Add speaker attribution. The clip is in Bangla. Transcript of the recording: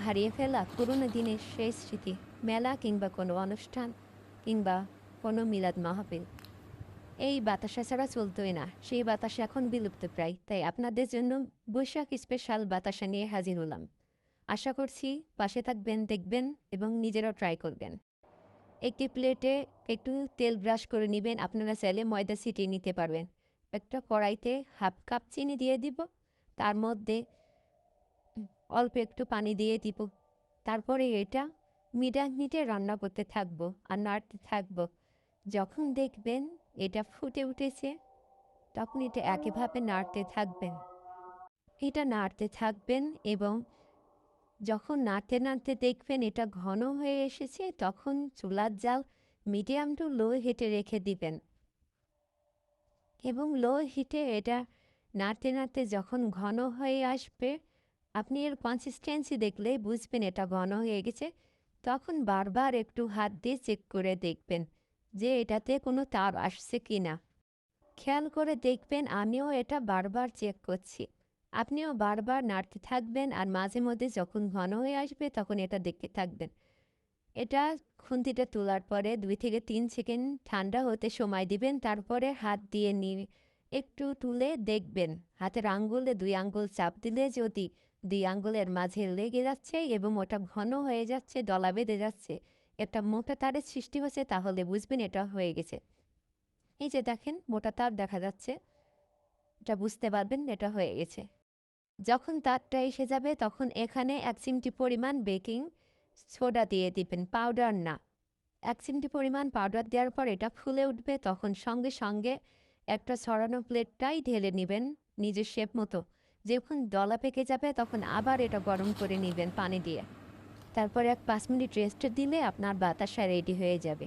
Speaker 1: হারিয়ে ফেলা পুরনো দিনের সেই স্মৃতি, মেলা কিংবা কোনো অনুষ্ঠান কিংবা কোনো মিলাদ মাহফিল, এই বাতাসা ছাড়া চলতোই না। সেই বাতাসা এখন বিলুপ্ত প্রায়। তাই আপনাদের জন্য বৈশাখ স্পেশাল বাতাসা নিয়ে হাজির হলাম। আশা করছি পাশে থাকবেন, দেখবেন এবং নিজেরাও ট্রাই করবেন। একটি প্লেটে একটু তেল ব্রাশ করে নেবেন। আপনারা চাইলে ময়দা ছিটিয়ে নিতে পারবেন। একটা কড়াইতে 1/2 কাপ চিনি দিয়ে দিব, তার মধ্যে অল্প একটু পানি দিয়ে দিব। তারপরে এটা মিডিয়াম হিটে রান্না করতে থাকবো আর নাড়তে থাকবো। যখন দেখবেন এটা ফুটে উঠেছে, তখন এটা একইভাবে নাড়তে থাকবেন। এটা নাড়তে থাকবেন এবং যখন নাড়তে নাড়তে দেখবেন এটা ঘন হয়ে এসেছে, তখন চুলার জাল মিডিয়াম টু লো হিটে রেখে দিবেন এবং লো হিটে এটা নাড়তে নাড়তে যখন ঘন হয়ে আসবে, আপনি এর কনসিস্টেন্সি দেখলে বুঝবেন এটা ঘন হয়ে গেছে। তখন বারবার একটু হাত দিয়ে চেক করে দেখবেন যে এটাতে কোনো তার আসছে কি না। খেয়াল করে দেখবেন, আমিও এটা বারবার চেক করছি। আপনিও বারবার নাড়তে থাকবেন আর মাঝে মধ্যে যখন ঘন হয়ে আসবে তখন এটা দেখতে থাকবেন। এটা খুন্তিটা তোলার পরে 2 থেকে 3 সেকেন্ড ঠান্ডা হতে সময় দিবেন। তারপরে হাত দিয়ে নিয়ে একটু তুলে দেখবেন। হাতের আঙ্গুলে 2 আঙ্গুল চাপ দিলে যদি 2 আঙ্গুলের মাঝে লেগে যাচ্ছে এবং ওটা ঘন হয়ে যাচ্ছে, দলা বেঁধে যাচ্ছে, একটা মোটা তারের সৃষ্টি হচ্ছে, তাহলে বুঝবেন এটা হয়ে গেছে। এই যে দেখেন মোটা তার দেখা যাচ্ছে, এটা বুঝতে পারবেন এটা হয়ে গেছে। যখন তারটা এসে যাবে তখন এখানে 1 চিমটি পরিমাণ বেকিং সোডা দিয়ে দিবেন, পাউডার না। 1 চিমটি পরিমাণ পাউডার দেওয়ার পর এটা ফুলে উঠবে, তখন সঙ্গে সঙ্গে একটা ছড়ানো প্লেটটাই ঢেলে নেবেন নিজের শেপ মতো। যখন দলা পেকে যাবে তখন আবার এটা গরম করে নেবেন পানি দিয়ে। তারপরে 5 মিনিট রেস্ট দিলে আপনার বাতাসা রেডি হয়ে যাবে।